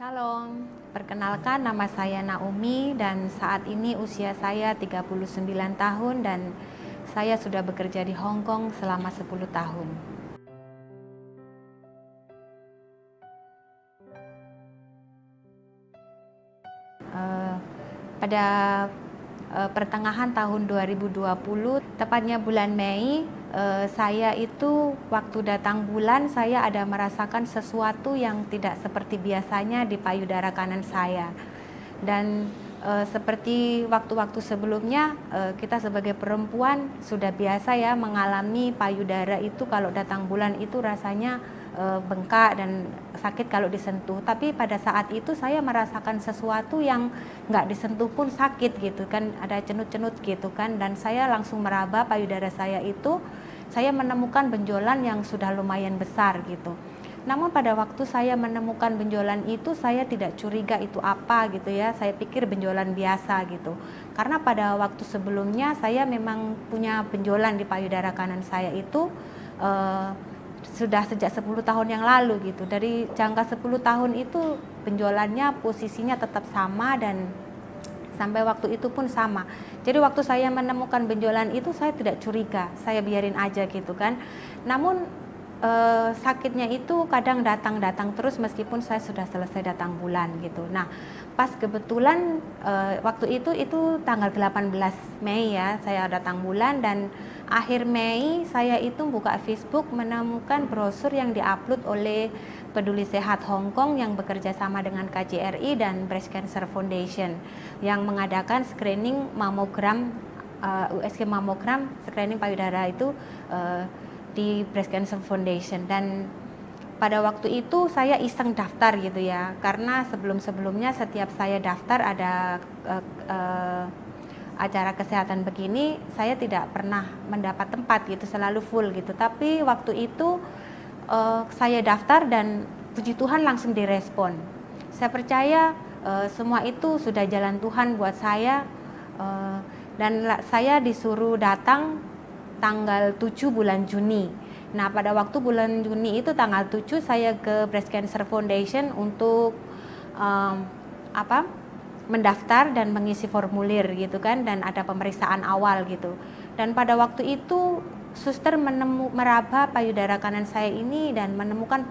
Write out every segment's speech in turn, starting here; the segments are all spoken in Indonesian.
Shalom, perkenalkan nama saya Naomi dan saat ini usia saya 39 tahun dan saya sudah bekerja di Hong Kong selama 10 tahun. Pada pertengahan tahun 2020, tepatnya bulan Mei, saya itu waktu datang bulan saya ada merasakan sesuatu yang tidak seperti biasanya di payudara kanan saya. Dan seperti waktu-waktu sebelumnya, kita sebagai perempuan sudah biasa ya mengalami payudara itu kalau datang bulan itu rasanya bengkak dan sakit kalau disentuh. Tapi pada saat itu saya merasakan sesuatu yang nggak disentuh pun sakit gitu kan, ada cenut-cenut gitu kan, dan saya langsung meraba payudara saya itu, saya menemukan benjolan yang sudah lumayan besar gitu. Namun pada waktu saya menemukan benjolan itu, saya tidak curiga itu apa gitu ya, saya pikir benjolan biasa gitu. Karena pada waktu sebelumnya saya memang punya benjolan di payudara kanan saya itu sudah sejak 10 tahun yang lalu gitu. Dari jangka 10 tahun itu benjolannya posisinya tetap sama dan sampai waktu itu pun sama. Jadi waktu saya menemukan benjolan itu saya tidak curiga, saya biarin aja gitu kan. Namun sakitnya itu kadang datang terus meskipun saya sudah selesai datang bulan gitu. Nah, pas kebetulan waktu itu tanggal 18 Mei ya, saya datang bulan, dan akhir Mei saya itu buka Facebook menemukan brosur yang diupload oleh Peduli Sehat Hong Kong yang bekerja sama dengan KJRI dan Breast Cancer Foundation yang mengadakan screening mamogram, USG mamogram, screening payudara itu di Breast Cancer Foundation. Dan pada waktu itu saya iseng daftar gitu ya, karena sebelum-sebelumnya setiap saya daftar ada acara kesehatan begini, saya tidak pernah mendapat tempat gitu, selalu full gitu. Tapi waktu itu saya daftar dan puji Tuhan langsung direspon. Saya percaya semua itu sudah jalan Tuhan buat saya, dan saya disuruh datang tanggal 7 bulan Juni. Nah, pada waktu bulan Juni itu tanggal 7 saya ke Breast Cancer Foundation untuk mendaftar dan mengisi formulir gitu kan, dan ada pemeriksaan awal gitu. Dan pada waktu itu suster meraba payudara kanan saya ini dan menemukan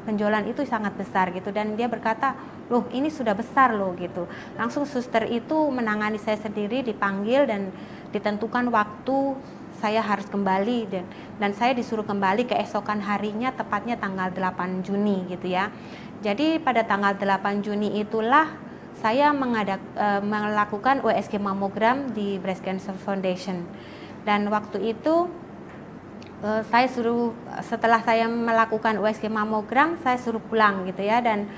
benjolan itu sangat besar gitu, dan dia berkata, "Loh, ini sudah besar loh," gitu. Langsung suster itu menangani saya sendiri, dipanggil dan ditentukan waktu saya harus kembali, dan saya disuruh kembali keesokan harinya, tepatnya tanggal 8 Juni gitu ya. Jadi pada tanggal 8 Juni itulah saya melakukan USG mamogram di Breast Cancer Foundation. Dan waktu itu setelah saya melakukan USG mamogram, saya suruh pulang gitu ya, dan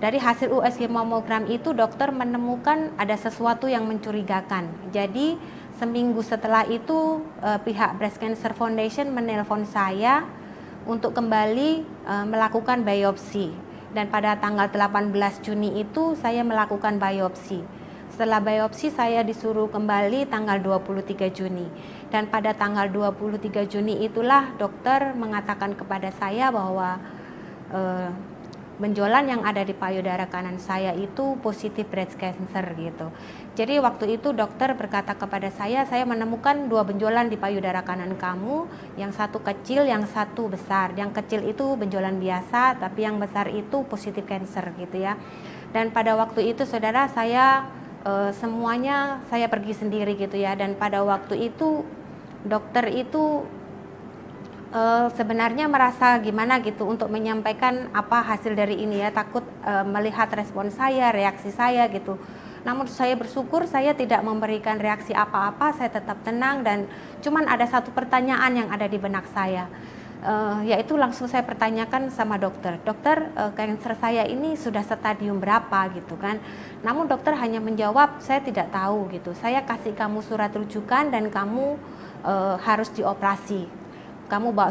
dari hasil USG mamogram itu dokter menemukan ada sesuatu yang mencurigakan. Jadi seminggu setelah itu pihak Breast Cancer Foundation menelpon saya untuk kembali melakukan biopsi. Dan pada tanggal 18 Juni itu saya melakukan biopsi. Setelah biopsi saya disuruh kembali tanggal 23 Juni. Dan pada tanggal 23 Juni itulah dokter mengatakan kepada saya bahwa benjolan yang ada di payudara kanan saya itu positif breast cancer gitu. Jadi waktu itu dokter berkata kepada saya menemukan 2 benjolan di payudara kanan kamu, yang satu kecil, yang satu besar. Yang kecil itu benjolan biasa, tapi yang besar itu positif cancer gitu ya. Dan pada waktu itu saudara, saya semuanya saya pergi sendiri gitu ya. Dan pada waktu itu dokter itu sebenarnya merasa gimana gitu untuk menyampaikan apa hasil dari ini ya, takut melihat respon saya, reaksi saya gitu. Namun saya bersyukur saya tidak memberikan reaksi apa-apa, saya tetap tenang, dan cuman ada satu pertanyaan yang ada di benak saya, yaitu langsung saya pertanyakan sama dokter, kanker saya ini sudah stadium berapa gitu kan. Namun dokter hanya menjawab, saya tidak tahu gitu, saya kasih kamu surat rujukan dan kamu harus dioperasi. Kamu bawa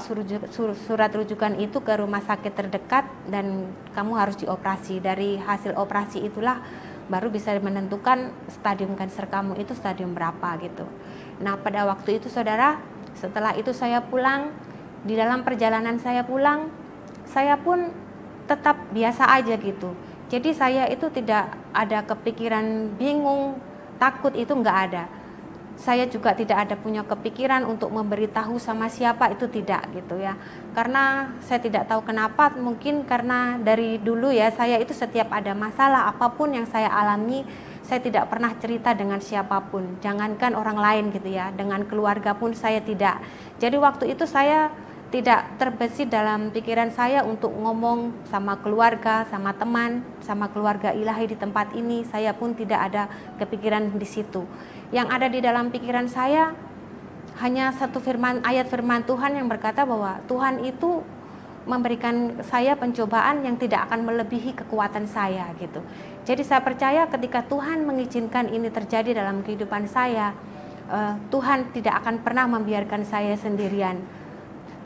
surat rujukan itu ke rumah sakit terdekat dan kamu harus dioperasi. Dari hasil operasi itulah baru bisa menentukan stadium kanker kamu itu stadium berapa gitu. Nah, pada waktu itu saudara, setelah itu saya pulang, di dalam perjalanan saya pulang, saya pun tetap biasa aja gitu. Jadi saya itu tidak ada kepikiran bingung, takut, itu nggak ada. Saya juga tidak ada punya kepikiran untuk memberitahu sama siapa, itu tidak gitu ya. Karena saya tidak tahu kenapa, mungkin karena dari dulu ya, saya itu setiap ada masalah apapun yang saya alami, saya tidak pernah cerita dengan siapapun, jangankan orang lain gitu ya, dengan keluarga pun saya tidak. Jadi waktu itu saya tidak terbesit dalam pikiran saya untuk ngomong sama keluarga, sama teman, sama keluarga ilahi di tempat ini. Saya pun tidak ada kepikiran di situ. Yang ada di dalam pikiran saya hanya satu ayat firman Tuhan yang berkata bahwa Tuhan itu memberikan saya pencobaan yang tidak akan melebihi kekuatan saya gitu. Jadi saya percaya ketika Tuhan mengizinkan ini terjadi dalam kehidupan saya, Tuhan tidak akan pernah membiarkan saya sendirian.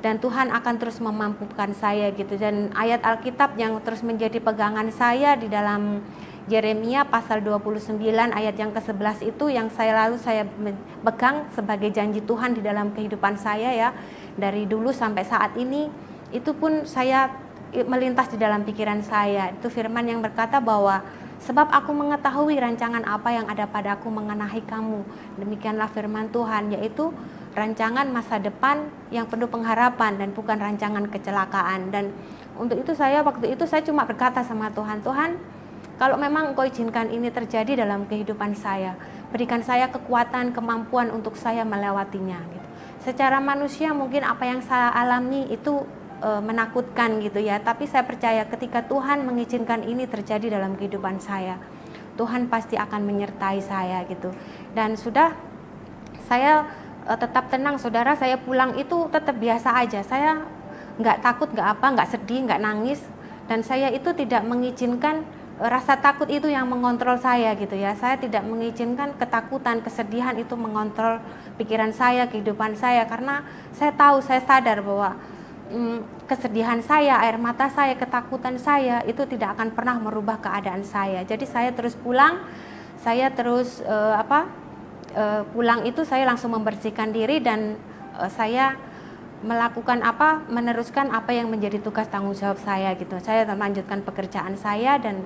Dan Tuhan akan terus memampukan saya gitu. Dan ayat Alkitab yang terus menjadi pegangan saya di dalam Yeremia pasal 29 ayat yang ke-11 itu yang saya pegang sebagai janji Tuhan di dalam kehidupan saya ya. Dari dulu sampai saat ini, itu pun saya melintas di dalam pikiran saya. Itu firman yang berkata bahwa sebab aku mengetahui rancangan apa yang ada padaku mengenai kamu. Demikianlah firman Tuhan, yaitu rancangan masa depan yang penuh pengharapan dan bukan rancangan kecelakaan. Dan untuk itu waktu itu saya cuma berkata sama Tuhan, Tuhan, kalau memang Engkau izinkan ini terjadi dalam kehidupan saya, berikan saya kekuatan, kemampuan untuk saya melewatinya gitu. Secara manusia mungkin apa yang saya alami itu menakutkan gitu ya, tapi saya percaya ketika Tuhan mengizinkan ini terjadi dalam kehidupan saya, Tuhan pasti akan menyertai saya gitu. Dan sudah, saya tetap tenang saudara, saya pulang itu tetap biasa aja, saya nggak takut, nggak sedih, nggak nangis, dan saya itu tidak mengizinkan rasa takut itu yang mengontrol saya gitu ya. Saya tidak mengizinkan ketakutan, kesedihan itu mengontrol pikiran saya, kehidupan saya, karena saya tahu, saya sadar bahwa kesedihan saya, air mata saya, ketakutan saya itu tidak akan pernah merubah keadaan saya. Jadi saya terus pulang, saya terus pulang itu saya langsung membersihkan diri dan saya melakukan meneruskan apa yang menjadi tugas tanggung jawab saya gitu. Saya melanjutkan pekerjaan saya dan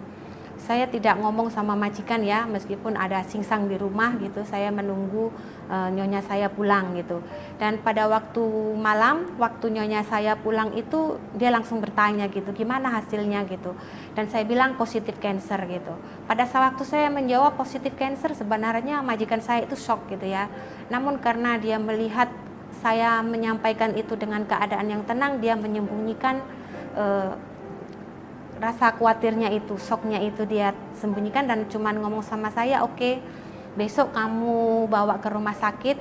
saya tidak ngomong sama majikan ya, meskipun ada singsang di rumah gitu, saya menunggu nyonya saya pulang gitu. Dan pada waktu malam, waktu nyonya saya pulang itu dia langsung bertanya gitu, gimana hasilnya gitu. Dan saya bilang positif cancer gitu. Pada waktu saya menjawab positif cancer, sebenarnya majikan saya itu shock gitu ya. Namun karena dia melihat saya menyampaikan itu dengan keadaan yang tenang, dia menyembunyikan rasa khawatirnya itu, shocknya itu dia sembunyikan dan cuman ngomong sama saya, oke, besok kamu bawa ke rumah sakit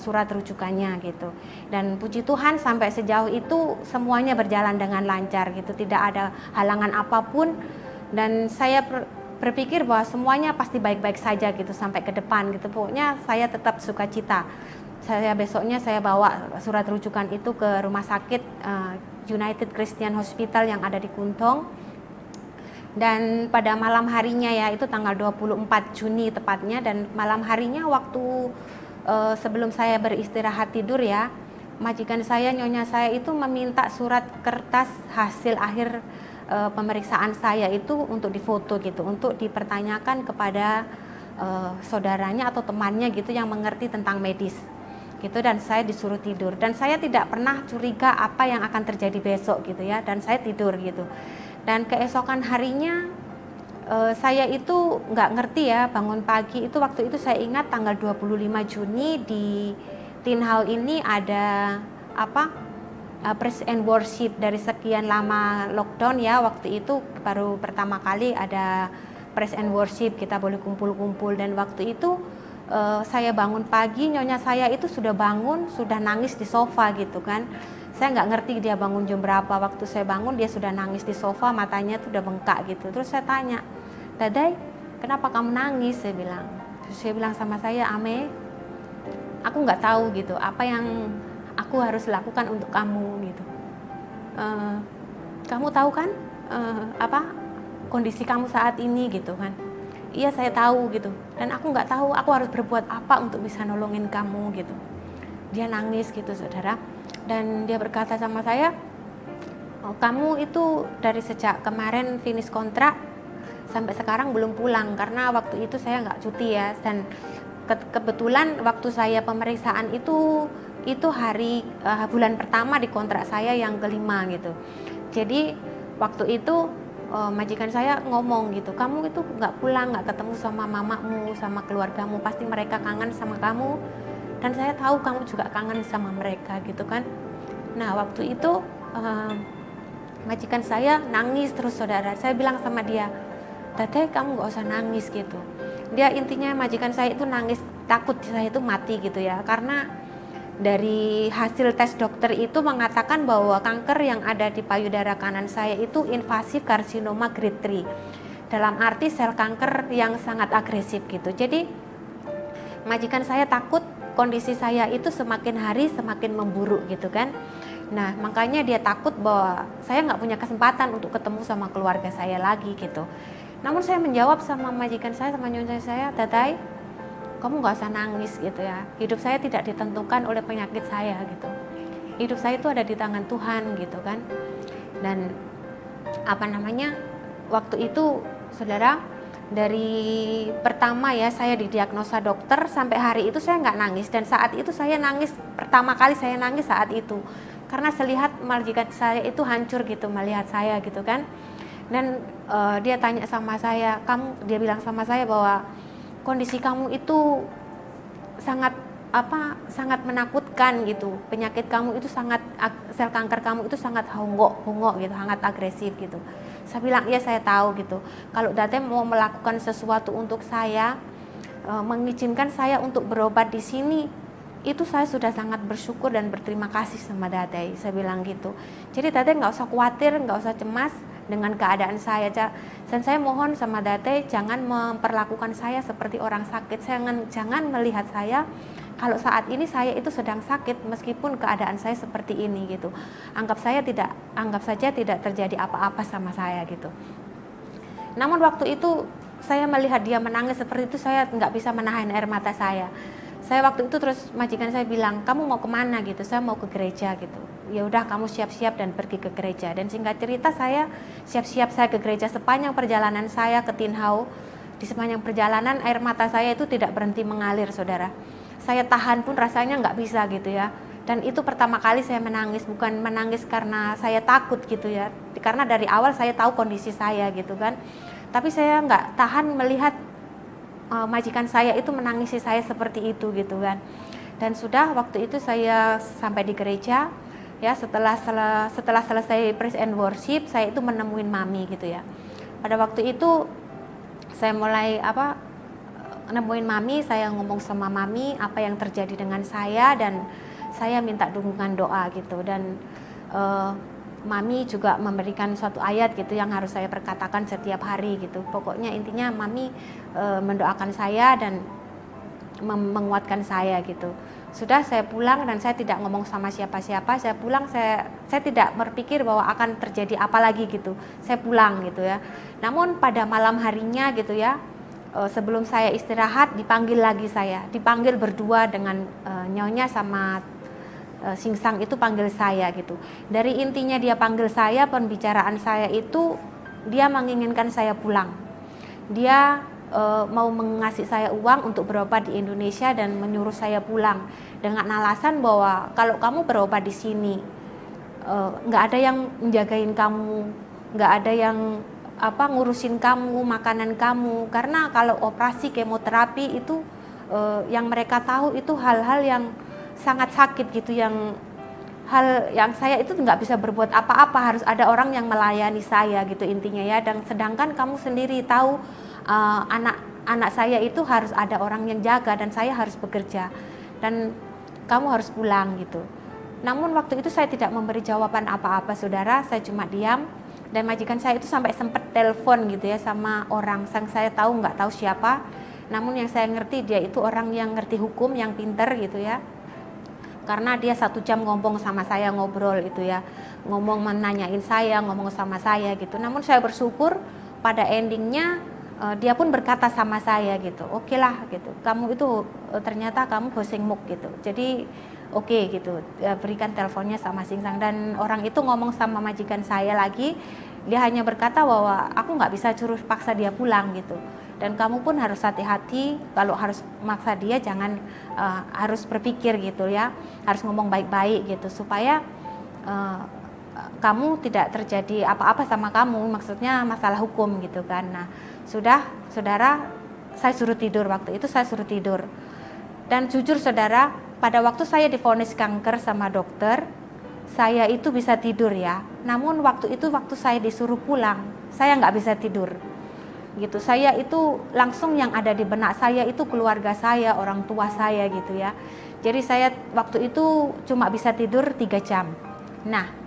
surat rujukannya gitu. Dan puji Tuhan sampai sejauh itu semuanya berjalan dengan lancar gitu, tidak ada halangan apapun, dan saya berpikir bahwa semuanya pasti baik-baik saja gitu sampai ke depan gitu. Pokoknya saya tetap sukacita. Besoknya saya bawa surat rujukan itu ke rumah sakit United Christian Hospital yang ada di Kuntong. Dan pada malam harinya ya, itu tanggal 24 Juni tepatnya, dan malam harinya waktu sebelum saya beristirahat tidur ya, majikan saya, nyonya saya itu meminta surat kertas hasil akhir pemeriksaan saya itu untuk difoto gitu, untuk dipertanyakan kepada saudaranya atau temannya gitu yang mengerti tentang medis gitu. Dan saya disuruh tidur, dan saya tidak pernah curiga apa yang akan terjadi besok gitu ya, dan saya tidur gitu. Dan keesokan harinya saya itu nggak ngerti ya, bangun pagi itu, waktu itu saya ingat tanggal 25 Juni di Tin Hall ini ada praise and worship. Dari sekian lama lockdown ya, waktu itu baru pertama kali ada praise and worship, kita boleh kumpul-kumpul. Dan waktu itu saya bangun pagi, nyonya saya itu sudah bangun, sudah nangis di sofa gitu kan. Saya nggak ngerti dia bangun jam berapa. Waktu saya bangun dia sudah nangis di sofa, matanya tuh udah bengkak gitu. Terus saya tanya, Dadai, kenapa kamu nangis? Saya bilang. Terus saya bilang sama saya, Ame, aku nggak tahu gitu apa yang aku harus lakukan untuk kamu gitu. Kamu tahu kan kondisi kamu saat ini gitu kan? Iya saya tahu gitu. Dan aku nggak tahu aku harus berbuat apa untuk bisa nolongin kamu gitu. Dia nangis gitu saudara. Dan dia berkata sama saya, kamu itu dari sejak kemarin finish kontrak, sampai sekarang belum pulang karena waktu itu saya nggak cuti ya, dan kebetulan waktu saya pemeriksaan itu hari bulan pertama di kontrak saya yang kelima gitu. Jadi waktu itu majikan saya ngomong gitu, kamu itu nggak pulang, nggak ketemu sama mamamu, sama keluargamu, pasti mereka kangen sama kamu, dan saya tahu kamu juga kangen sama mereka gitu kan. Nah waktu itu majikan saya nangis terus saudara. Saya bilang sama dia, Tete kamu nggak usah nangis gitu. Dia intinya majikan saya itu nangis takut saya itu mati gitu ya, karena dari hasil tes dokter itu mengatakan bahwa kanker yang ada di payudara kanan saya itu invasif karsinoma grade 3. Dalam arti sel kanker yang sangat agresif gitu. Jadi majikan saya takut kondisi saya itu semakin hari semakin memburuk gitu kan. Nah makanya dia takut bahwa saya nggak punya kesempatan untuk ketemu sama keluarga saya lagi gitu. Namun saya menjawab sama majikan saya, sama nyonya saya, Tatai, kamu nggak usah nangis gitu ya. Hidup saya tidak ditentukan oleh penyakit saya gitu. Hidup saya itu ada di tangan Tuhan gitu kan. Dan waktu itu saudara, dari pertama ya saya didiagnosa dokter sampai hari itu saya nggak nangis, dan saat itu saya nangis pertama kali saya nangis saat itu karena selihat majikan saya itu hancur gitu melihat saya gitu kan. Dan dia tanya sama saya, dia bilang sama saya bahwa kondisi kamu itu sangat menakutkan gitu, penyakit kamu itu sel kanker kamu itu sangat hongok gitu, sangat agresif gitu. Saya bilang iya saya tahu gitu, kalau Date mau melakukan sesuatu untuk saya, mengizinkan saya untuk berobat di sini, itu saya sudah sangat bersyukur dan berterima kasih sama Date. Saya bilang gitu. Jadi Date nggak usah khawatir, nggak usah cemas dengan keadaan saya. Dan saya mohon sama Date jangan memperlakukan saya seperti orang sakit. Jangan melihat saya kalau saat ini saya itu sedang sakit meskipun keadaan saya seperti ini gitu. Anggap saja tidak terjadi apa-apa sama saya gitu. Namun waktu itu saya melihat dia menangis seperti itu, saya nggak bisa menahan air mata saya. Saya waktu itu terus majikan saya bilang, kamu mau kemana gitu? Saya mau ke gereja gitu. Ya udah kamu siap-siap dan pergi ke gereja. Dan singkat cerita saya siap-siap saya ke gereja. Sepanjang perjalanan saya ke Tin Hau, di sepanjang perjalanan air mata saya itu tidak berhenti mengalir saudara. Saya tahan pun rasanya nggak bisa gitu ya. Dan itu pertama kali saya menangis, bukan menangis karena saya takut gitu ya. Karena dari awal saya tahu kondisi saya gitu kan. Tapi saya nggak tahan melihat majikan saya itu menangisi saya seperti itu gitu kan. Dan sudah waktu itu saya sampai di gereja ya, setelah selesai praise and worship saya itu menemuin mami gitu ya. Pada waktu itu saya mulai nemuin mami, saya ngomong sama mami apa yang terjadi dengan saya dan saya minta dukungan doa gitu. Dan mami juga memberikan suatu ayat gitu yang harus saya perkatakan setiap hari gitu. Pokoknya intinya mami mendoakan saya dan menguatkan saya gitu. Sudah saya pulang dan saya tidak ngomong sama siapa-siapa. Saya pulang, saya tidak berpikir bahwa akan terjadi apa lagi gitu. Saya pulang gitu ya. Namun pada malam harinya gitu ya, sebelum saya istirahat dipanggil lagi saya. Dipanggil berdua dengan nyonya sama Singsang itu panggil saya gitu. Dari intinya dia panggil saya, pembicaraan saya itu dia menginginkan saya pulang. Dia mau mengasih saya uang untuk berobat di Indonesia dan menyuruh saya pulang dengan alasan bahwa kalau kamu berobat di sini nggak ada yang menjagain kamu, nggak ada yang ngurusin kamu, makanan kamu, karena kalau operasi kemoterapi itu yang mereka tahu itu hal-hal yang sangat sakit gitu, hal yang saya itu nggak bisa berbuat apa-apa, harus ada orang yang melayani saya gitu intinya ya. Dan sedangkan kamu sendiri tahu anak saya itu harus ada orang yang jaga dan saya harus bekerja dan kamu harus pulang gitu. Namun waktu itu saya tidak memberi jawaban apa-apa saudara, saya cuma diam. Dan majikan saya itu sampai sempat telepon gitu ya sama orang yang saya nggak tahu siapa. Namun yang saya ngerti dia itu orang yang ngerti hukum, yang pinter gitu ya. Karena dia 1 jam ngomong sama saya, ngobrol itu ya, ngomong menanyain saya, ngomong sama saya gitu. Namun saya bersyukur pada endingnya dia pun berkata sama saya gitu, oke lah gitu, kamu itu ternyata kamu Hoseng Muk gitu. Jadi oke gitu, berikan teleponnya sama Singsang. Dan orang itu ngomong sama majikan saya lagi, dia hanya berkata bahwa aku nggak bisa suruh paksa dia pulang gitu. Dan kamu pun harus hati-hati, kalau harus maksa dia jangan, harus berpikir gitu ya, harus ngomong baik-baik gitu supaya kamu tidak terjadi apa-apa sama kamu, maksudnya masalah hukum gitu kan. Nah sudah saudara, saya suruh tidur, waktu itu saya suruh tidur. Dan jujur saudara, pada waktu saya divonis kanker sama dokter, saya itu bisa tidur ya. Namun waktu itu waktu saya disuruh pulang, saya nggak bisa tidur gitu. Saya itu langsung yang ada di benak saya itu keluarga saya, orang tua saya gitu ya. Jadi saya waktu itu cuma bisa tidur 3 jam. Nah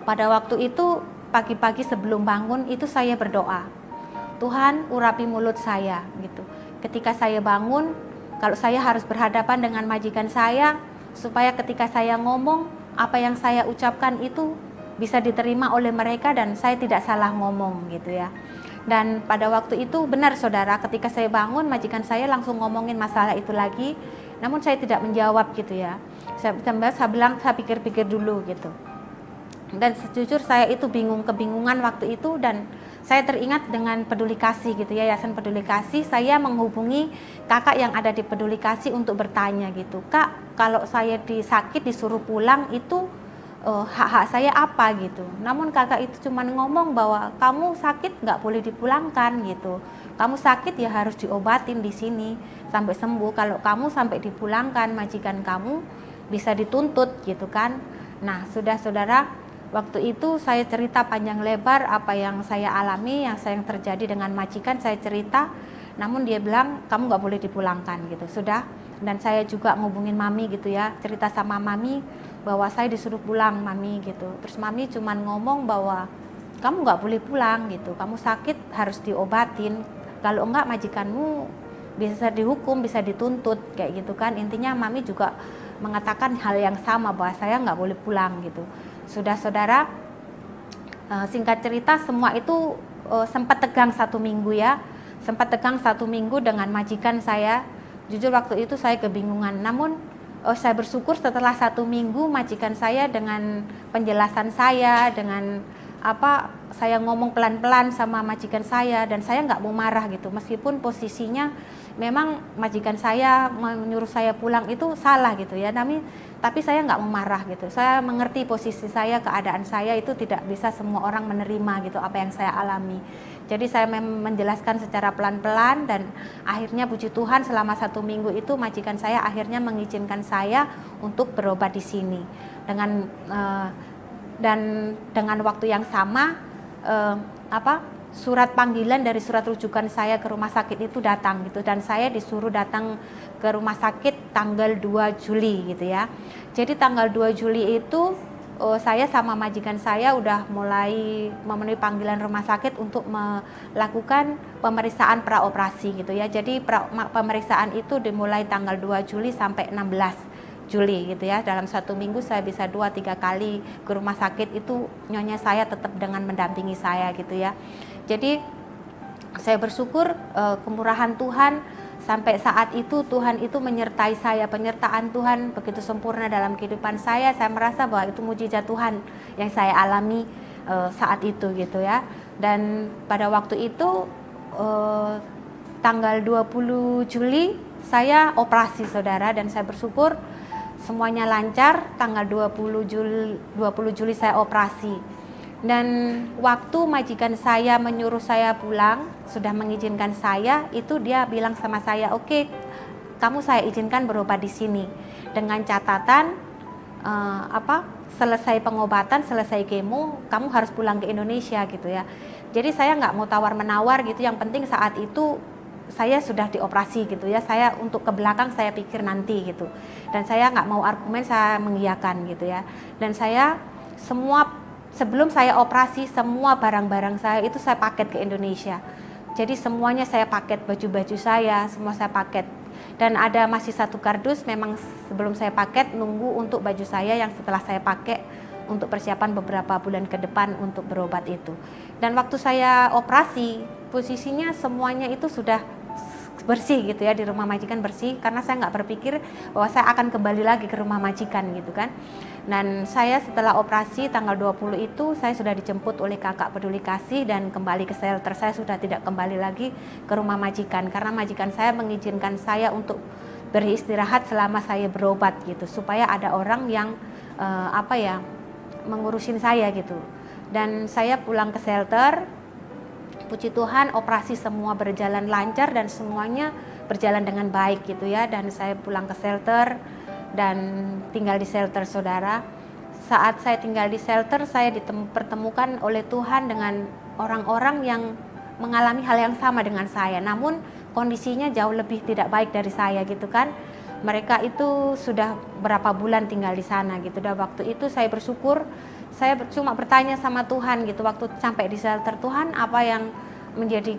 pada waktu itu pagi-pagi sebelum bangun itu saya berdoa, Tuhan urapi mulut saya gitu. Ketika saya bangun, kalau saya harus berhadapan dengan majikan saya, supaya ketika saya ngomong, apa yang saya ucapkan itu bisa diterima oleh mereka dan saya tidak salah ngomong gitu ya. Dan pada waktu itu benar saudara, ketika saya bangun majikan saya langsung ngomongin masalah itu lagi, namun saya tidak menjawab gitu ya. Saya bilang saya pikir-pikir dulu gitu. Dan sejujur saya itu kebingungan waktu itu, dan saya teringat dengan Peduli Kasih gitu ya, Yayasan Peduli Kasih. Saya menghubungi kakak yang ada di Peduli Kasih untuk bertanya gitu, Kak, kalau saya sakit disuruh pulang itu hak-hak saya apa gitu. Namun kakak itu cuma ngomong bahwa kamu sakit nggak boleh dipulangkan gitu, kamu sakit ya harus diobatin di sini sampai sembuh. Kalau kamu sampai dipulangkan, majikan kamu bisa dituntut gitu kan. Nah sudah saudara, waktu itu saya cerita panjang lebar apa yang saya alami, yang terjadi dengan majikan, saya cerita. Namun dia bilang kamu nggak boleh dipulangkan gitu. Sudah, dan saya juga ngubungin mami gitu ya, cerita sama mami bahwa saya disuruh pulang mami gitu. Terus mami cuman ngomong bahwa kamu nggak boleh pulang gitu, kamu sakit harus diobatin, kalau enggak majikanmu bisa dihukum, bisa dituntut kayak gitu kan. Intinya mami juga mengatakan hal yang sama bahwa saya nggak boleh pulang gitu. Sudah saudara, singkat cerita semua itu sempat tegang 1 minggu ya, sempat tegang 1 minggu dengan majikan saya. Jujur waktu itu saya kebingungan, namun saya bersyukur setelah 1 minggu majikan saya dengan penjelasan saya, dengan saya ngomong pelan-pelan sama majikan saya, dan saya nggak mau marah gitu, meskipun posisinya memang majikan saya menyuruh saya pulang itu salah gitu ya, tapi saya nggak mau marah gitu. Saya mengerti posisi saya, keadaan saya itu tidak bisa semua orang menerima gitu apa yang saya alami. Jadi saya menjelaskan secara pelan-pelan, dan akhirnya puji Tuhan selama 1 minggu itu majikan saya akhirnya mengizinkan saya untuk berobat di sini. Dan dengan waktu yang sama surat panggilan dari surat rujukan saya ke rumah sakit itu datang gitu, dan saya disuruh datang ke rumah sakit tanggal 2 Juli gitu ya. Jadi tanggal 2 Juli itu saya sama majikan saya udah mulai memenuhi panggilan rumah sakit untuk melakukan pemeriksaan praoperasi gitu ya. Jadi pemeriksaan itu dimulai tanggal 2 Juli sampai 16 Juli gitu ya. Dalam 1 minggu saya bisa 2-3 kali ke rumah sakit, itu nyonya saya tetap dengan mendampingi saya gitu ya. Jadi saya bersyukur kemurahan Tuhan, sampai saat itu Tuhan itu menyertai saya, penyertaan Tuhan begitu sempurna dalam kehidupan saya. Saya merasa bahwa itu mujizat Tuhan yang saya alami saat itu gitu ya. Dan pada waktu itu tanggal 20 Juli saya operasi saudara, dan saya bersyukur semuanya lancar. Tanggal 20 Juli saya operasi. Dan waktu majikan saya menyuruh saya pulang, sudah mengizinkan saya, itu dia bilang sama saya, oke, kamu saya izinkan berobat di sini dengan catatan selesai pengobatan, selesai kemo, kamu harus pulang ke Indonesia gitu ya. Jadi saya nggak mau tawar-menawar gitu, yang penting saat itu saya sudah dioperasi gitu ya. Saya untuk ke belakang saya pikir nanti gitu, dan saya nggak mau argumen, saya mengiyakan gitu ya. Dan saya sebelum saya operasi, semua barang-barang saya itu saya paket ke Indonesia. Jadi semuanya saya paket, baju-baju saya semua saya paket. Dan ada masih 1 kardus memang sebelum saya paket, nunggu untuk baju saya yang setelah saya pakai untuk persiapan beberapa bulan ke depan untuk berobat itu. Dan waktu saya operasi, posisinya semuanya itu sudah bersih gitu ya, di rumah majikan bersih, karena saya nggak berpikir bahwa saya akan kembali lagi ke rumah majikan gitu kan. Dan saya setelah operasi tanggal 20 itu saya sudah dijemput oleh kakak peduli kasih dan kembali ke shelter. Saya sudah tidak kembali lagi ke rumah majikan karena majikan saya mengizinkan saya untuk beristirahat selama saya berobat gitu, supaya ada orang yang mengurusin saya gitu. Dan saya pulang ke shelter, puji Tuhan operasi semua berjalan lancar dan semuanya berjalan dengan baik gitu ya. Dan saya pulang ke shelter dan tinggal di shelter, saudara. Saat saya tinggal di shelter, saya dipertemukan oleh Tuhan dengan orang-orang yang mengalami hal yang sama dengan saya, namun kondisinya jauh lebih tidak baik dari saya gitu kan. Mereka itu sudah berapa bulan tinggal di sana gitu. Dan waktu itu saya bersyukur, saya cuma bertanya sama Tuhan gitu waktu sampai di shelter, Tuhan apa yang menjadi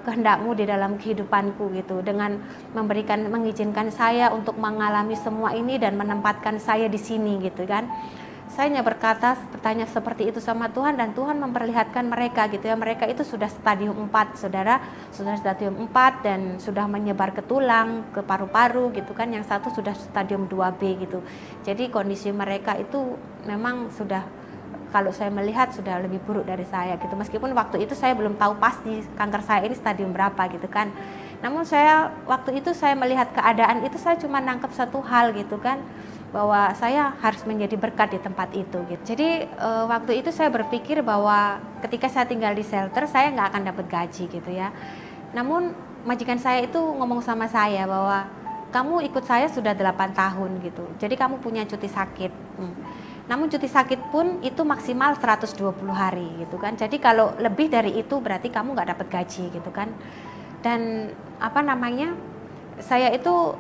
kehendak-Mu di dalam kehidupanku gitu, dengan mengizinkan saya untuk mengalami semua ini dan menempatkan saya di sini gitu kan. Saya hanya bertanya seperti itu sama Tuhan, dan Tuhan memperlihatkan mereka gitu ya. Mereka itu sudah stadium 4, saudara, sudah stadium 4 dan sudah menyebar ke tulang, ke paru-paru gitu kan. Yang satu sudah stadium 2B gitu. Jadi kondisi mereka itu memang sudah, kalau saya melihat sudah lebih buruk dari saya gitu. Meskipun waktu itu saya belum tahu pasti kanker saya ini stadium berapa gitu kan. Namun saya waktu itu saya melihat keadaan itu, saya cuma nangkep satu hal gitu kan, bahwa saya harus menjadi berkat di tempat itu gitu. Jadi waktu itu saya berpikir bahwa ketika saya tinggal di shelter saya nggak akan dapat gaji gitu ya. Namun majikan saya itu ngomong sama saya bahwa kamu ikut saya sudah 8 tahun gitu. Jadi kamu punya cuti sakit. Namun cuti sakit pun itu maksimal 120 hari gitu kan. Jadi kalau lebih dari itu berarti kamu nggak dapat gaji gitu kan. Dan saya itu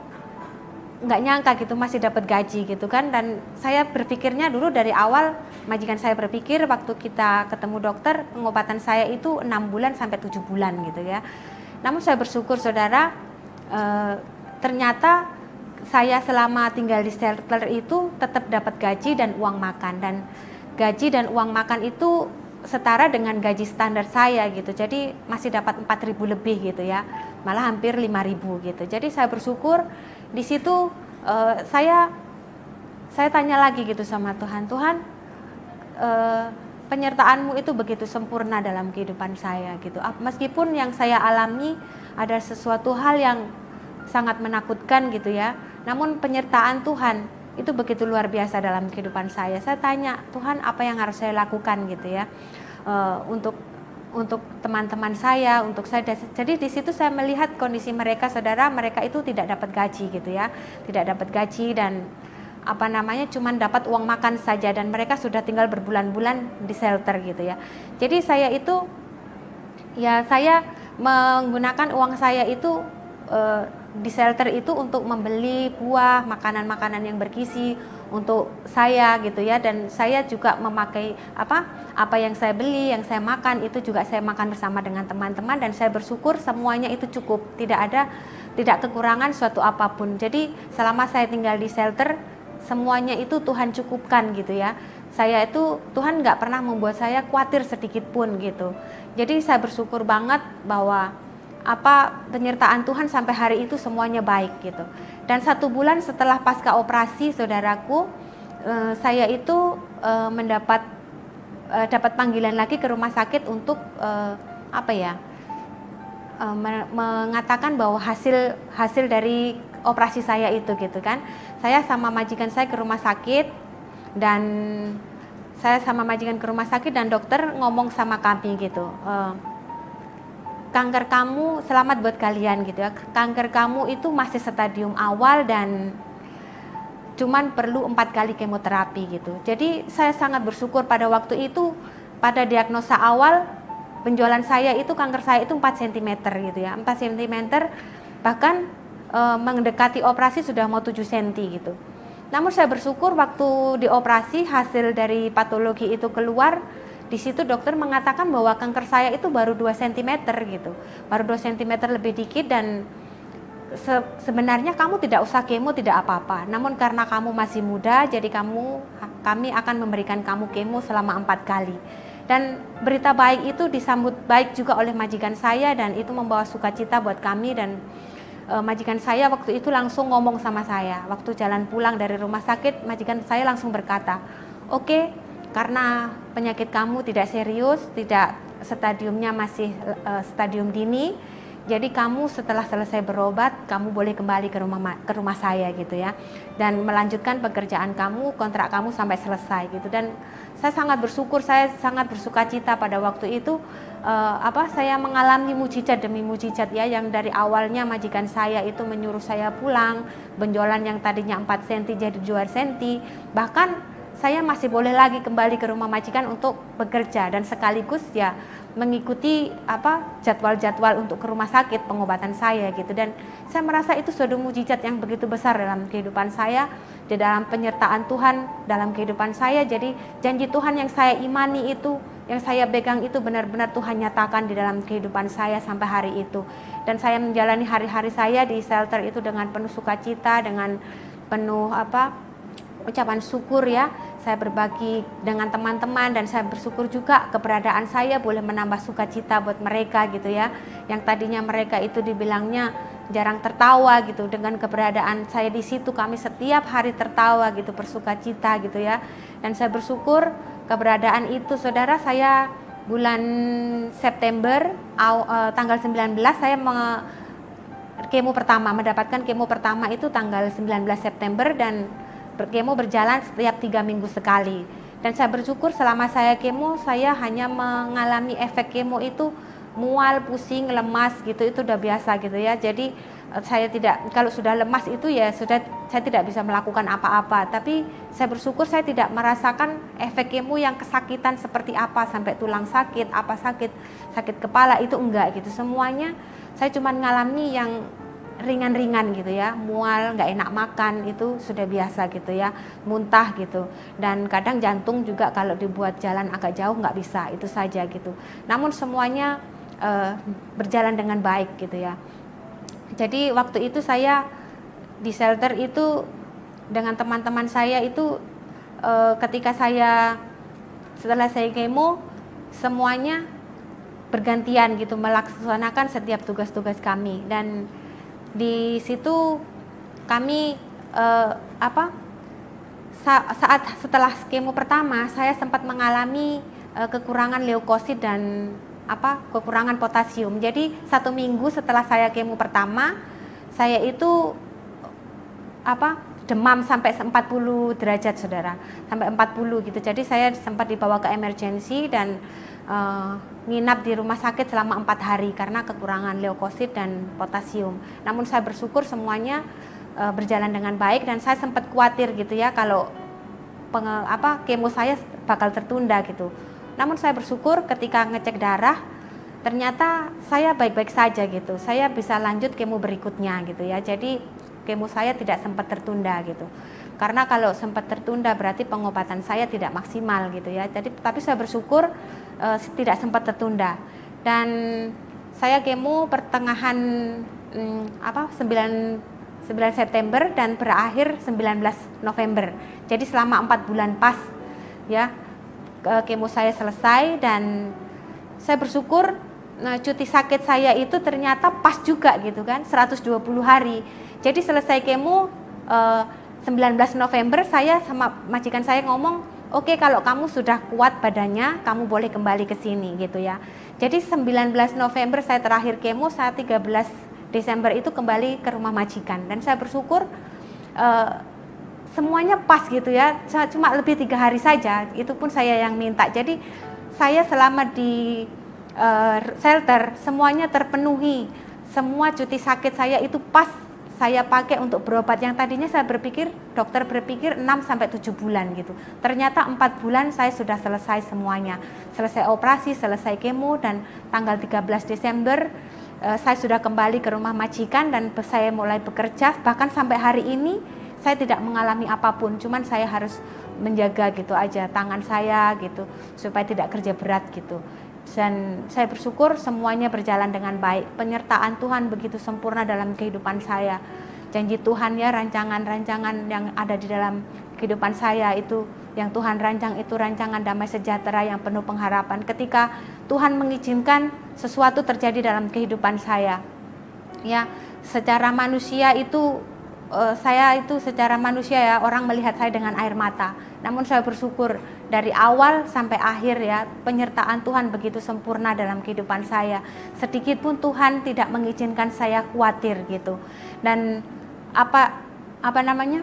nggak nyangka gitu masih dapat gaji gitu kan. Dan saya berpikirnya dulu dari awal, majikan saya berpikir waktu kita ketemu dokter, pengobatan saya itu 6 bulan sampai 7 bulan gitu ya. Namun saya bersyukur, saudara, ternyata saya selama tinggal di shelter itu tetap dapat gaji dan uang makan, dan gaji dan uang makan itu setara dengan gaji standar saya gitu. Jadi masih dapat 4.000 lebih gitu ya, malah hampir 5.000 gitu. Jadi saya bersyukur di situ. Saya tanya lagi gitu sama Tuhan, Tuhan, penyertaan-Mu itu begitu sempurna dalam kehidupan saya gitu. Meskipun yang saya alami ada sesuatu hal yang sangat menakutkan gitu ya, namun penyertaan Tuhan itu begitu luar biasa dalam kehidupan saya. Saya tanya, Tuhan apa yang harus saya lakukan gitu ya, untuk teman-teman saya, untuk saya. Jadi di situ saya melihat kondisi mereka, saudara, mereka itu tidak dapat gaji gitu ya, tidak dapat gaji dan cuman dapat uang makan saja, dan mereka sudah tinggal berbulan-bulan di shelter gitu ya. Jadi saya menggunakan uang saya itu di shelter itu untuk membeli buah, makanan-makanan yang bergizi untuk saya gitu ya. Dan saya juga memakai apa yang saya beli, yang saya makan itu juga saya makan bersama dengan teman-teman, dan saya bersyukur semuanya itu cukup, tidak kekurangan suatu apapun. Jadi selama saya tinggal di shelter, semuanya itu Tuhan cukupkan gitu ya. Saya itu, Tuhan nggak pernah membuat saya khawatir sedikit pun gitu. Jadi saya bersyukur banget bahwa penyertaan Tuhan sampai hari itu semuanya baik gitu. Dan 1 bulan setelah pasca operasi, saudaraku, saya itu dapat panggilan lagi ke rumah sakit untuk mengatakan bahwa hasil dari operasi saya itu gitu kan. Saya sama majikan saya ke rumah sakit, dan dokter ngomong sama kami gitu, kanker kamu, selamat buat kalian gitu ya, kanker kamu itu masih stadium awal dan cuman perlu 4 kali kemoterapi gitu. Jadi saya sangat bersyukur pada waktu itu, pada diagnosa awal penjualan saya itu, kanker saya itu 4 cm gitu ya, 4 cm, bahkan mendekati operasi sudah mau 7 cm gitu. Namun saya bersyukur waktu dioperasi, hasil dari patologi itu keluar. Di situ dokter mengatakan bahwa kanker saya itu baru 2 cm gitu, baru 2 cm lebih dikit, dan sebenarnya kamu tidak usah kemo, tidak apa-apa. Namun karena kamu masih muda, jadi kami akan memberikan kamu kemo selama 4 kali. Dan berita baik itu disambut baik juga oleh majikan saya, dan itu membawa sukacita buat kami. Dan majikan saya waktu itu langsung ngomong sama saya. Waktu jalan pulang dari rumah sakit, majikan saya langsung berkata, "Oke, karena penyakit kamu tidak serius, tidak stadiumnya masih stadium dini, jadi kamu setelah selesai berobat, kamu boleh kembali ke rumah saya gitu ya, dan melanjutkan pekerjaan kamu, kontrak kamu sampai selesai gitu." Dan saya sangat bersyukur, saya sangat bersukacita pada waktu itu. Saya mengalami mujizat demi mujizat ya, yang dari awalnya majikan saya itu menyuruh saya pulang, benjolan yang tadinya 4 cm jadi 2 cm, bahkan saya masih boleh lagi kembali ke rumah majikan untuk bekerja dan sekaligus ya mengikuti jadwal-jadwal untuk ke rumah sakit pengobatan saya gitu. Dan saya merasa itu suatu mujizat yang begitu besar dalam kehidupan saya, di dalam penyertaan Tuhan dalam kehidupan saya. Jadi janji Tuhan yang saya imani itu, yang saya pegang itu benar-benar Tuhan nyatakan di dalam kehidupan saya sampai hari itu. Dan saya menjalani hari-hari saya di shelter itu dengan penuh sukacita, dengan penuh ucapan syukur ya. Saya berbagi dengan teman-teman dan saya bersyukur juga keberadaan saya boleh menambah sukacita buat mereka gitu ya. Yang tadinya mereka itu dibilangnya jarang tertawa gitu, dengan keberadaan saya di situ kami setiap hari tertawa gitu, bersukacita gitu ya. Dan saya bersyukur keberadaan itu, saudara. Saya bulan September tanggal 19 saya mendapatkan kemo pertama itu tanggal 19 September dan kemo berjalan setiap 3 minggu sekali. Dan saya bersyukur selama saya kemo, saya hanya mengalami efek kemo itu mual, pusing, lemas gitu, itu udah biasa gitu ya. Jadi saya tidak, kalau sudah lemas itu ya sudah, saya tidak bisa melakukan apa-apa. Tapi saya bersyukur saya tidak merasakan efek kemo yang kesakitan seperti apa, sampai tulang sakit, sakit kepala, itu enggak gitu. Semuanya saya cuma mengalami yang ringan-ringan gitu ya, mual, nggak enak makan, itu sudah biasa gitu ya, muntah gitu, dan kadang jantung juga kalau dibuat jalan agak jauh nggak bisa, itu saja gitu. Namun semuanya berjalan dengan baik gitu ya. Jadi waktu itu saya di shelter itu dengan teman-teman saya itu ketika setelah saya kemo, semuanya bergantian gitu melaksanakan setiap tugas-tugas kami. Dan di situ kami saat setelah kemo pertama saya sempat mengalami kekurangan leukosit dan kekurangan potasium. Jadi 1 minggu setelah saya kemo pertama, saya itu demam sampai 40 derajat, saudara, sampai 40 gitu. Jadi saya sempat dibawa ke emergency dan nginap di rumah sakit selama 4 hari karena kekurangan leukosit dan potasium. Namun saya bersyukur semuanya berjalan dengan baik, dan saya sempat khawatir gitu ya kalau kemo saya bakal tertunda gitu. Namun saya bersyukur ketika ngecek darah ternyata saya baik-baik saja gitu. Saya bisa lanjut kemo berikutnya gitu ya. Jadi kemo saya tidak sempat tertunda gitu. Karena kalau sempat tertunda berarti pengobatan saya tidak maksimal gitu ya. Jadi tapi saya bersyukur tidak sempat tertunda. Dan saya kemo pertengahan 9 September dan berakhir 19 November. Jadi selama 4 bulan pas ya kemo saya selesai, dan saya bersyukur cuti sakit saya itu ternyata pas juga gitu kan, 120 hari. Jadi selesai kemo 19 November saya sama majikan saya ngomong, "Oke, kalau kamu sudah kuat badannya, kamu boleh kembali ke sini," gitu ya. Jadi 19 November saya terakhir kemo, saya 13 Desember itu kembali ke rumah majikan. Dan saya bersyukur semuanya pas gitu ya, cuma lebih 3 hari saja, itu pun saya yang minta. Jadi saya selama di shelter semuanya terpenuhi, semua cuti sakit saya itu pas saya pakai untuk berobat. Yang tadinya saya berpikir, dokter berpikir 6-7 bulan gitu, ternyata 4 bulan saya sudah selesai semuanya, selesai operasi, selesai kemo, dan tanggal 13 Desember saya sudah kembali ke rumah majikan dan saya mulai bekerja. Bahkan sampai hari ini saya tidak mengalami apapun, cuman saya harus menjaga gitu aja tangan saya gitu supaya tidak kerja berat gitu. Dan saya bersyukur semuanya berjalan dengan baik. Penyertaan Tuhan begitu sempurna dalam kehidupan saya. Janji Tuhan ya, rancangan-rancangan yang ada di dalam kehidupan saya itu, yang Tuhan rancang itu rancangan damai sejahtera yang penuh pengharapan. Ketika Tuhan mengizinkan sesuatu terjadi dalam kehidupan saya, ya, secara manusia itu saya itu secara manusia ya, orang melihat saya dengan air mata. Namun saya bersyukur dari awal sampai akhir ya, penyertaan Tuhan begitu sempurna dalam kehidupan saya. Sedikit pun Tuhan tidak mengizinkan saya khawatir gitu. Dan apa namanya?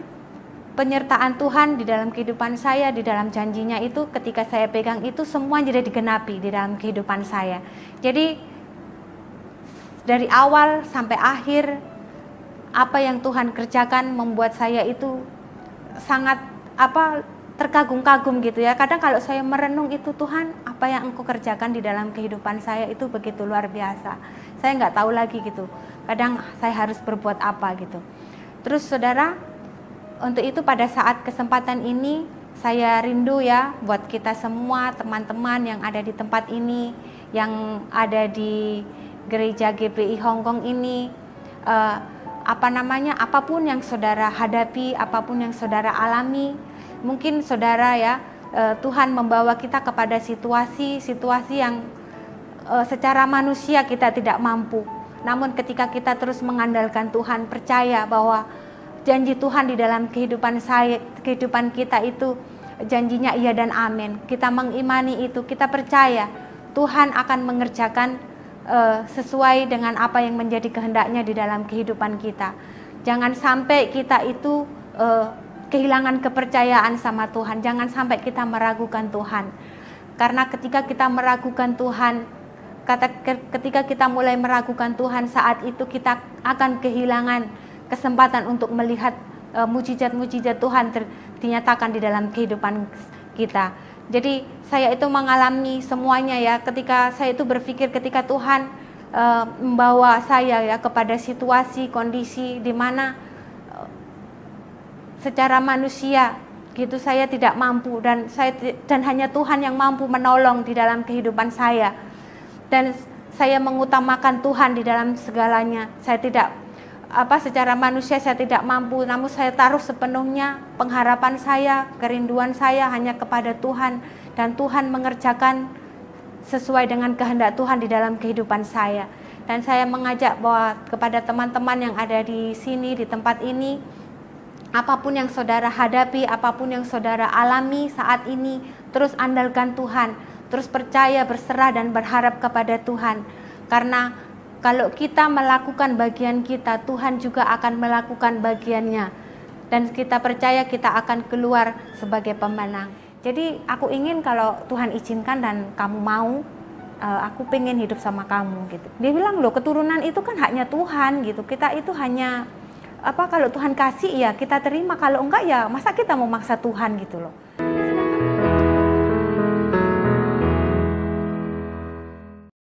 Penyertaan Tuhan di dalam kehidupan saya, di dalam janjinya itu ketika saya pegang itu semua jadi digenapi di dalam kehidupan saya. Jadi dari awal sampai akhir apa yang Tuhan kerjakan membuat saya itu sangat terkagum-kagum gitu ya. Kadang kalau saya merenung itu, Tuhan apa yang Engkau kerjakan di dalam kehidupan saya itu begitu luar biasa. Saya nggak tahu lagi gitu. Kadang saya harus berbuat apa gitu. Terus saudara, untuk itu pada saat kesempatan ini saya rindu ya buat kita semua teman-teman yang ada di tempat ini, yang ada di gereja GPI Hongkong ini, apapun yang saudara hadapi, apapun yang saudara alami, mungkin saudara ya, Tuhan membawa kita kepada situasi yang secara manusia kita tidak mampu. Namun ketika kita terus mengandalkan Tuhan, percaya bahwa janji Tuhan di dalam kehidupan kita itu janjinya iya dan amin. Kita mengimani itu, kita percaya Tuhan akan mengerjakan sesuai dengan apa yang menjadi kehendaknya di dalam kehidupan kita. Jangan sampai kita itu kehilangan kepercayaan sama Tuhan. Jangan sampai kita meragukan Tuhan. Karena ketika kita meragukan Tuhan, ketika kita mulai meragukan Tuhan, saat itu kita akan kehilangan kesempatan untuk melihat mujizat-mujizat Tuhan dinyatakan di dalam kehidupan kita. Jadi saya itu mengalami semuanya ya, ketika saya itu berpikir ketika Tuhan membawa saya ya kepada situasi, kondisi di mana secara manusia gitu saya tidak mampu, dan hanya Tuhan yang mampu menolong di dalam kehidupan saya. Dan saya mengutamakan Tuhan di dalam segalanya. Saya tidak secara manusia saya tidak mampu, namun saya taruh sepenuhnya pengharapan saya, kerinduan saya hanya kepada Tuhan, dan Tuhan mengerjakan sesuai dengan kehendak Tuhan di dalam kehidupan saya. Dan saya mengajak bahwa kepada teman-teman yang ada di sini, di tempat ini, apapun yang saudara hadapi, apapun yang saudara alami saat ini, terus andalkan Tuhan, terus percaya, berserah dan berharap kepada Tuhan. Karena kalau kita melakukan bagian kita, Tuhan juga akan melakukan bagiannya. Dan kita percaya kita akan keluar sebagai pemenang. Jadi aku ingin kalau Tuhan izinkan dan kamu mau, aku pengen hidup sama kamu gitu. Dia bilang loh, keturunan itu kan haknya Tuhan gitu. Kita itu hanya kalau Tuhan kasih ya kita terima, kalau enggak ya masa kita mau maksa Tuhan gitu loh.